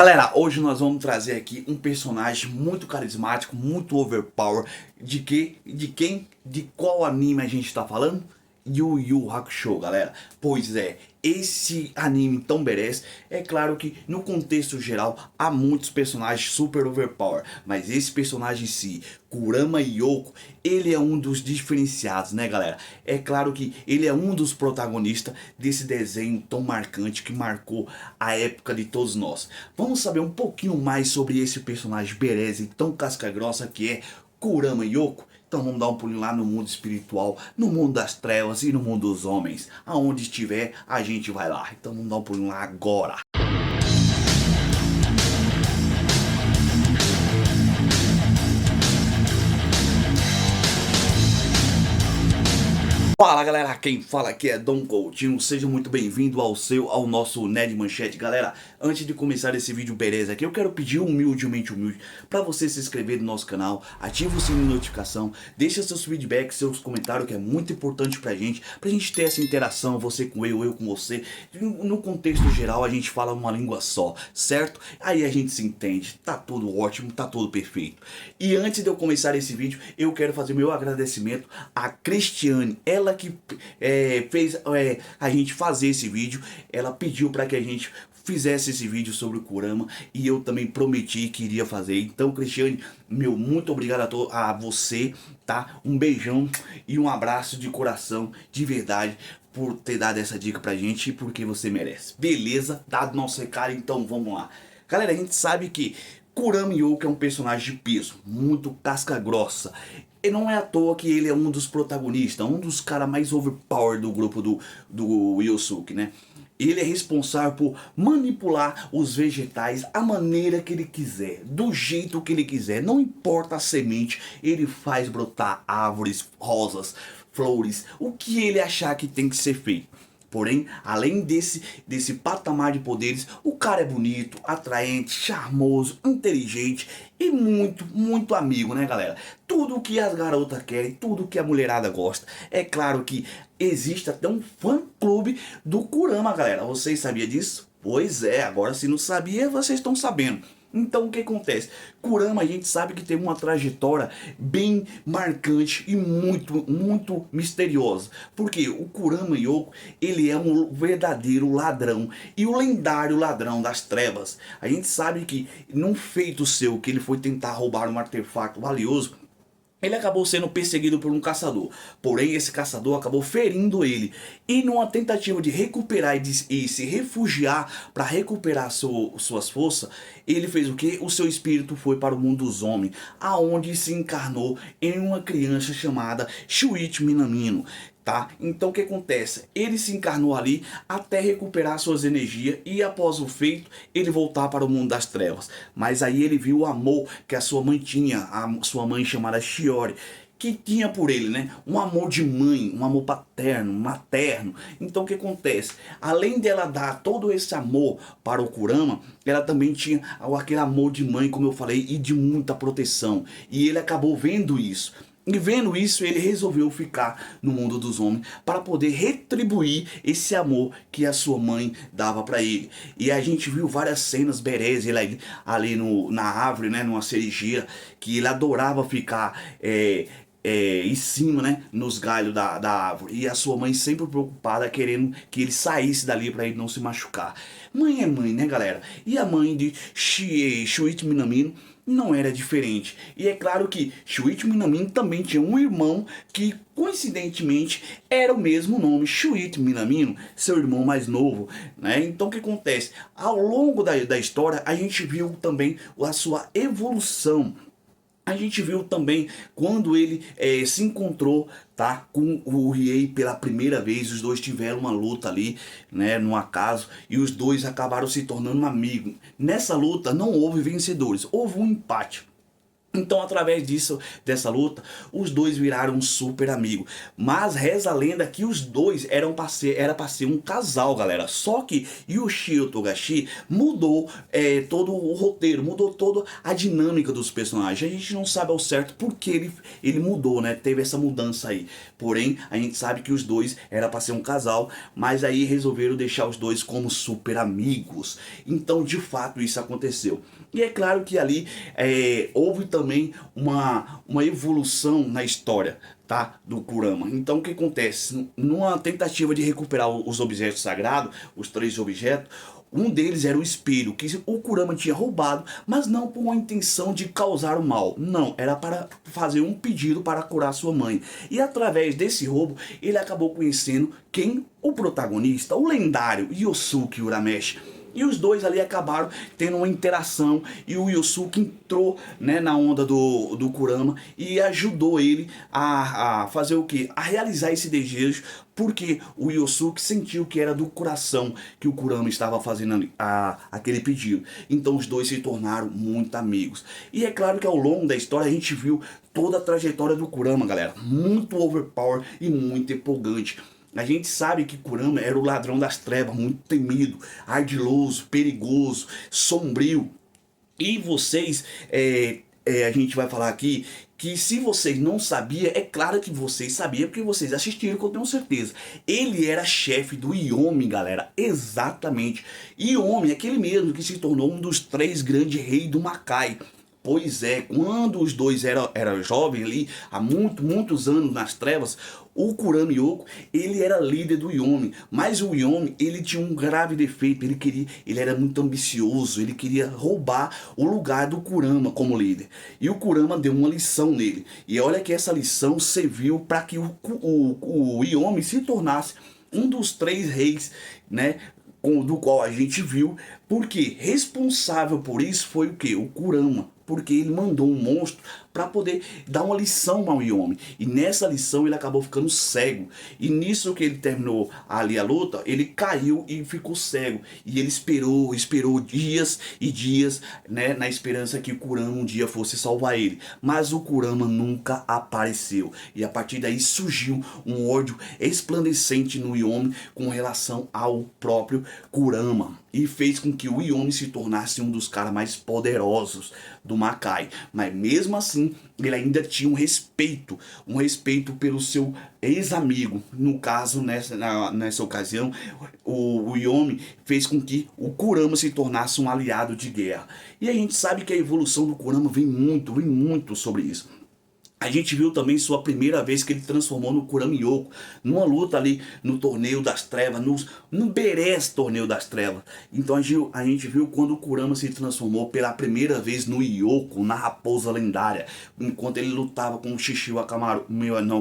Galera, hoje nós vamos trazer aqui um personagem muito carismático, muito overpower. De qual anime a gente tá falando? Yu Yu Hakusho, galera. Pois é, esse anime tão merece. É claro que no contexto geral há muitos personagens super overpower, mas esse personagem em si, Kurama Yoko, ele é um dos diferenciados, né, galera? É claro que ele é um dos protagonistas desse desenho tão marcante que marcou a época de todos nós. Vamos saber um pouquinho mais sobre esse personagem bereze tão casca grossa que é Kurama Yoko? Então vamos dar um pulinho lá no mundo espiritual, no mundo das trevas e no mundo dos homens. Aonde estiver, a gente vai lá. Então vamos dar um pulinho lá agora. Fala galera, quem fala aqui é Dom Coutinho, seja muito bem-vindo ao nosso Nerd Manchete. Galera, antes de começar esse vídeo beleza aqui, eu quero pedir humildemente para você se inscrever no nosso canal, ativa o sininho de notificação, deixa seus feedbacks, seus comentários, que é muito importante pra gente ter essa interação, você com eu com você. No contexto geral a gente fala uma língua só, certo? Aí a gente se entende, tá tudo ótimo, tá tudo perfeito. E antes de eu começar esse vídeo, eu quero fazer meu agradecimento a Cristiane, ela que fez a gente fazer esse vídeo. Ela pediu para que a gente fizesse esse vídeo sobre o Kurama e eu também prometi que iria fazer. Então, Cristiane, meu muito obrigado a você, tá? Um beijão e um abraço de coração, de verdade, por ter dado essa dica pra gente e porque você merece. Beleza? Dado nosso recado, então vamos lá. Galera, a gente sabe que Kurama Yoko é um personagem de peso, muito casca grossa. E não é à toa que ele é um dos protagonistas, um dos caras mais overpower do grupo do Yosuke, né? Ele é responsável por manipular os vegetais a maneira que ele quiser, do jeito que ele quiser, não importa a semente, ele faz brotar árvores, rosas, flores, o que ele achar que tem que ser feito. Porém, além desse patamar de poderes, o cara é bonito, atraente, charmoso, inteligente e muito amigo, né, galera? Tudo o que as garotas querem, tudo o que a mulherada gosta. É claro que existe até um fã-clube do Kurama, galera. Vocês sabiam disso? Pois é, agora se não sabia, vocês estão sabendo. Então o que acontece? Kurama, a gente sabe que tem uma trajetória bem marcante e muito misteriosa. Porque o Kurama Yoko, ele é um verdadeiro ladrão e o lendário ladrão das trevas. A gente sabe que num feito seu, que ele foi tentar roubar um artefato valioso, ele acabou sendo perseguido por um caçador, porém esse caçador acabou ferindo ele. E numa tentativa de recuperar e se refugiar para recuperar suas forças, ele fez o que? O seu espírito foi para o mundo dos homens, aonde se encarnou em uma criança chamada Shuichi Minamino. Tá? Então o que acontece? Ele se encarnou ali até recuperar suas energias e após o feito ele voltar para o mundo das trevas. Mas aí ele viu o amor que a sua mãe tinha, a sua mãe chamada Shiori, que tinha por ele, né? Um amor de mãe, um amor paterno, materno. Então o que acontece? Além dela dar todo esse amor para o Kurama, ela também tinha aquele amor de mãe, como eu falei, e de muita proteção. E ele acabou vendo isso. E vendo isso, ele resolveu ficar no mundo dos homens para poder retribuir esse amor que a sua mãe dava para ele. E a gente viu várias cenas bereze ele ali na árvore, né, numa cerejeira, que ele adorava ficar em cima, né, nos galhos da árvore. E a sua mãe sempre preocupada, querendo que ele saísse dali para ele não se machucar. Mãe é mãe, né, galera? E a mãe de Shuichi Minamino não era diferente. E é claro que Shuichi Minamino também tinha um irmão que coincidentemente era o mesmo nome, Shuichi Minamino, seu irmão mais novo, né? Então o que acontece? Ao longo da história a gente viu também a sua evolução. A gente viu também quando ele se encontrou, tá, com o Riei pela primeira vez. Os dois tiveram uma luta ali, né, no acaso, e os dois acabaram se tornando amigos. Nessa luta não houve vencedores, houve um empate. Então, através disso, dessa luta, os dois viraram um super amigo. Mas reza a lenda que os dois era pra ser um casal, galera. Só que Yoshio Togashi mudou todo o roteiro, mudou toda a dinâmica dos personagens. A gente não sabe ao certo por que ele mudou, né? Teve essa mudança aí. Porém, a gente sabe que os dois era pra ser um casal, mas aí resolveram deixar os dois como super amigos. Então, de fato, isso aconteceu. E é claro que ali houve também uma evolução na história, tá, do Kurama. Então o que acontece? Numa tentativa de recuperar os objetos sagrados, os 3 objetos, um deles era o espelho, que o Kurama tinha roubado, mas não por uma intenção de causar o mal. Não, era para fazer um pedido para curar sua mãe. E através desse roubo, ele acabou conhecendo quem? O protagonista, o lendário Yosuke Urameshi. E os dois ali acabaram tendo uma interação e o Yosuke entrou, né, na onda do Kurama e ajudou ele a fazer o que? A realizar esse desejo, porque o Yosuke sentiu que era do coração que o Kurama estava fazendo ali, aquele pedido. Então os dois se tornaram muito amigos. E é claro que ao longo da história a gente viu toda a trajetória do Kurama, galera. Muito overpower e muito empolgante. A gente sabe que Kurama era o ladrão das trevas, muito temido, ardiloso, perigoso, sombrio. E vocês, a gente vai falar aqui que se vocês não sabiam, é claro que vocês sabiam porque vocês assistiram, que eu tenho certeza. Ele era chefe do Yomi, galera, exatamente. Yomi, aquele mesmo que se tornou um dos 3 grandes reis do Makai. Pois é, quando os dois eram jovens ali, há muitos anos nas trevas, o Kurama Yoko, ele era líder do Yomi, mas o Yomi, ele tinha um grave defeito, ele era muito ambicioso, ele queria roubar o lugar do Kurama como líder. E o Kurama deu uma lição nele, e olha que essa lição serviu para que o Yomi se tornasse um dos 3 reis, né, do qual a gente viu, porque responsável por isso foi o que? O Kurama, porque ele mandou um monstro para poder dar uma lição ao Yomi. E nessa lição ele acabou ficando cego. E nisso que ele terminou ali a luta, ele caiu e ficou cego. E ele esperou dias e dias, né, na esperança que o Kurama um dia fosse salvar ele. Mas o Kurama nunca apareceu. E a partir daí surgiu um ódio esplandecente no Yomi com relação ao próprio Kurama. E fez com que o Yomi se tornasse um dos caras mais poderosos do Makai. Mas mesmo assim, ele ainda tinha um respeito pelo seu ex-amigo. No caso, nessa ocasião, o Yomi fez com que o Kurama se tornasse um aliado de guerra. E a gente sabe que a evolução do Kurama vem muito sobre isso. A gente viu também sua primeira vez que ele transformou no Kurama Yoko, numa luta ali no Torneio das Trevas, no Beres Torneio das Trevas. Então a gente viu quando o Kurama se transformou pela primeira vez no Yoko, na Raposa Lendária, enquanto ele lutava com o Shishio Akamaru,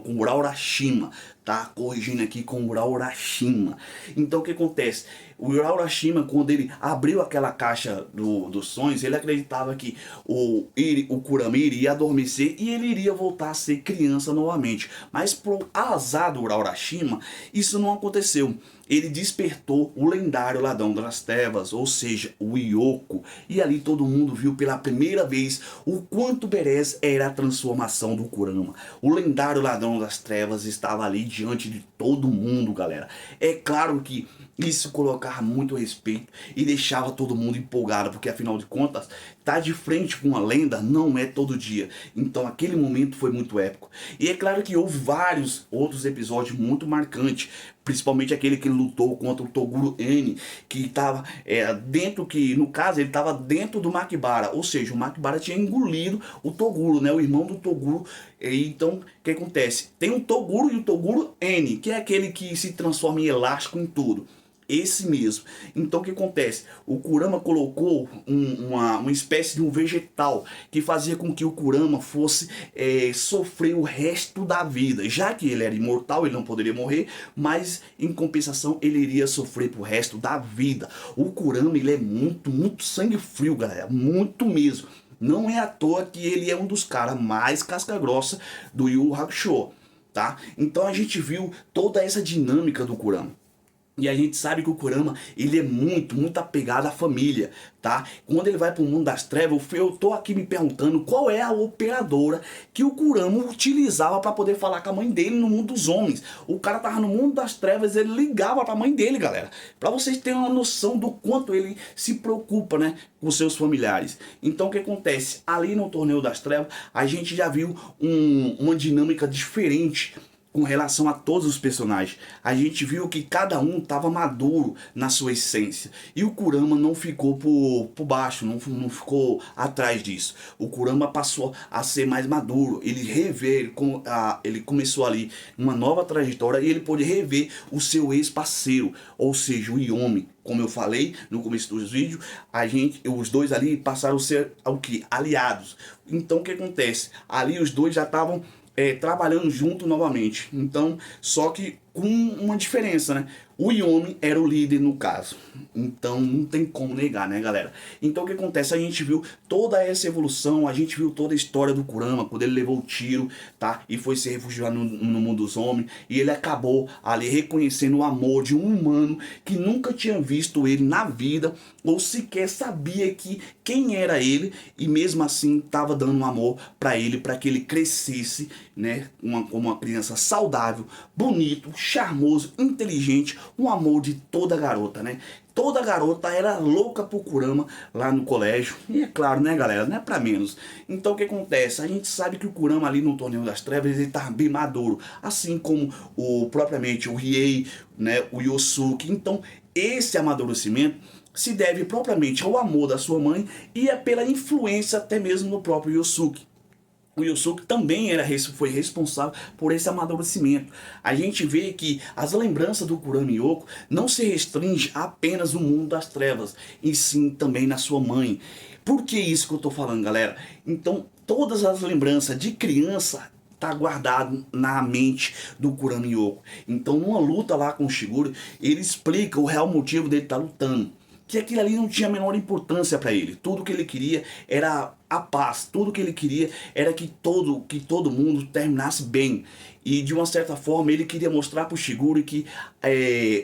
com o Urarashima, tá? Corrigindo aqui com o Urarashima. Então o que acontece? O Urarashima, quando ele abriu aquela caixa dos sonhos, ele acreditava que o Kurama iria adormecer e ele iria voltar a ser criança novamente. Mas por azar do Urarashima, isso não aconteceu. Ele despertou o lendário ladrão das trevas, ou seja, o Yoko. E ali todo mundo viu pela primeira vez o quanto Beres era a transformação do Kurama. O lendário ladrão das trevas estava ali diante de todo mundo, galera. É claro que isso colocava muito respeito e deixava todo mundo empolgado, porque afinal de contas, tá de frente com uma lenda não é todo dia. Então aquele momento foi muito épico. E é claro que houve vários outros episódios muito marcantes, principalmente aquele que ele lutou contra o Toguro N, que estava no caso ele estava dentro do Makibara, ou seja, o Makibara tinha engolido o Toguro, né, o irmão do Toguro. E então, o que acontece? Tem o Toguro e o Toguro N, que é aquele que se transforma em elástico em tudo. Esse mesmo. Então o que acontece? O Kurama colocou uma espécie de um vegetal que fazia com que o Kurama fosse sofrer o resto da vida. Já que ele era imortal, ele não poderia morrer, mas em compensação ele iria sofrer pro resto da vida. O Kurama, ele é muito sangue frio, galera. Muito mesmo. Não é à toa que ele é um dos caras mais casca grossa do Yu Hakusho, tá? Então a gente viu toda essa dinâmica do Kurama. E a gente sabe que o Kurama, ele é muito apegado à família, tá? Quando ele vai pro mundo das trevas, eu tô aqui me perguntando qual é a operadora que o Kurama utilizava para poder falar com a mãe dele no mundo dos homens. O cara tava no mundo das trevas, ele ligava pra mãe dele, galera. Pra vocês terem uma noção do quanto ele se preocupa, né, com seus familiares. Então o que acontece? Ali no Torneio das Trevas, a gente já viu uma dinâmica diferente com relação a todos os personagens. A gente viu que cada um estava maduro na sua essência. E o Kurama não ficou por baixo, não ficou atrás disso. O Kurama passou a ser mais maduro. Ele começou ali uma nova trajetória e ele pôde rever o seu ex-parceiro, ou seja, o Yomi. Como eu falei no começo dos vídeos, os dois ali passaram a ser aliados. Então o que acontece? Ali os dois já estavam trabalhando junto novamente. Então, só que com uma diferença, né? O Yomi era o líder no caso. Então não tem como negar, né, galera? Então o que acontece? A gente viu toda essa evolução, a gente viu toda a história do Kurama, quando ele levou o tiro, tá? E foi se refugiar no mundo dos homens. E ele acabou ali reconhecendo o amor de um humano que nunca tinha visto ele na vida, ou sequer sabia quem era ele, e mesmo assim estava dando um amor para ele, para que ele crescesse, né? Como uma criança saudável, bonito, charmoso, inteligente, um amor de toda garota, né? Toda garota era louca por Kurama lá no colégio. E é claro, né, galera? Não é pra menos. Então o que acontece? A gente sabe que o Kurama ali no Torneio das Trevas, ele tá bem maduro. Assim como propriamente o Riei, né, o Yosuke. Então esse amadurecimento se deve propriamente ao amor da sua mãe e é pela influência até mesmo do próprio Yosuke. O Yosuke também foi responsável por esse amadurecimento. A gente vê que as lembranças do Kurama Yoko não se restringe apenas no mundo das trevas, e sim também na sua mãe. Por que isso que eu tô falando, galera? Então, todas as lembranças de criança tá guardado na mente do Kurama Yoko. Então, numa luta lá com o Shigure, ele explica o real motivo dele estar lutando. Que aquilo ali não tinha a menor importância para ele. Tudo que ele queria era a paz. Tudo que ele queria era que todo mundo terminasse bem. E de uma certa forma ele queria mostrar para o Shigure que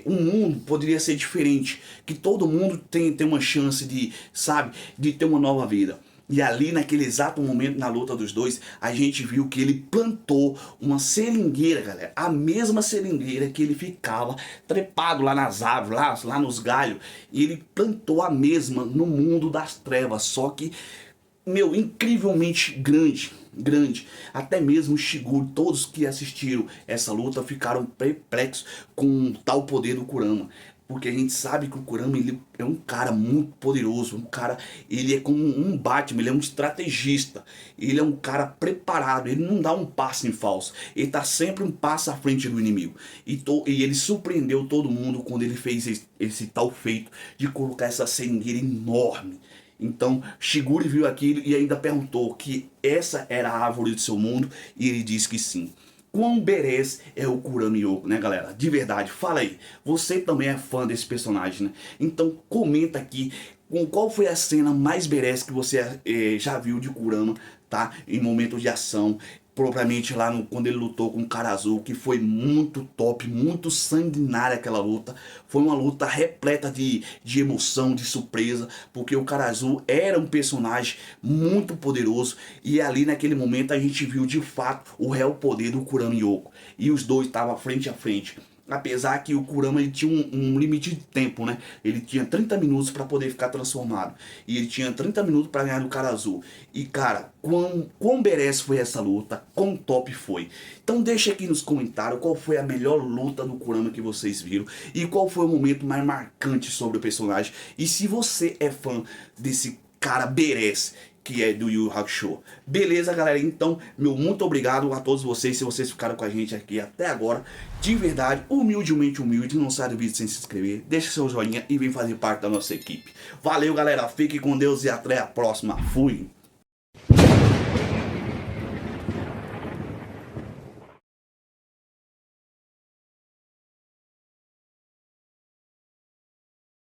o mundo poderia ser diferente. Que todo mundo tem uma chance de ter uma nova vida. E ali naquele exato momento na luta dos dois, a gente viu que ele plantou uma seringueira, galera. A mesma seringueira que ele ficava trepado lá nas árvores, lá nos galhos. E ele plantou a mesma no mundo das trevas. Só que, meu, incrivelmente grande. Até mesmo o Shigure, todos que assistiram essa luta ficaram perplexos com o tal poder do Kurama. Porque a gente sabe que o Kurama, ele é um cara muito poderoso, ele é como um Batman, ele é um estrategista, ele é um cara preparado, ele não dá um passo em falso, ele tá sempre um passo à frente do inimigo. E ele surpreendeu todo mundo quando ele fez esse tal feito de colocar essa seringueira enorme. Então Shigure viu aquilo e ainda perguntou que essa era a árvore do seu mundo, e ele disse que sim. Quão badass é o Kurama Yoko, né, galera? De verdade, fala aí. Você também é fã desse personagem, né? Então comenta aqui qual foi a cena mais badass que você já viu de Kurama, tá? Em momentos de ação. Propriamente lá quando ele lutou com o Cara Azul, que foi muito top, muito sanguinária aquela luta. Foi uma luta repleta de emoção, de surpresa, porque o Cara Azul era um personagem muito poderoso. E ali naquele momento a gente viu de fato o real poder do Kurama Yoko. E os dois estavam frente a frente. Apesar que o Kurama ele tinha um limite de tempo, né? Ele tinha 30 minutos para poder ficar transformado. E ele tinha 30 minutos para ganhar do Cara Azul. E cara, quão badass foi essa luta, quão top foi. Então deixa aqui nos comentários qual foi a melhor luta do Kurama que vocês viram. E qual foi o momento mais marcante sobre o personagem. E se você é fã desse cara badass que é do Yu Yu Hakusho. Beleza, galera? Então, meu muito obrigado a todos vocês, se vocês ficaram com a gente aqui até agora. De verdade, humildemente humilde, não sai do vídeo sem se inscrever. Deixa seu joinha e vem fazer parte da nossa equipe. Valeu, galera. Fique com Deus e até a próxima. Fui!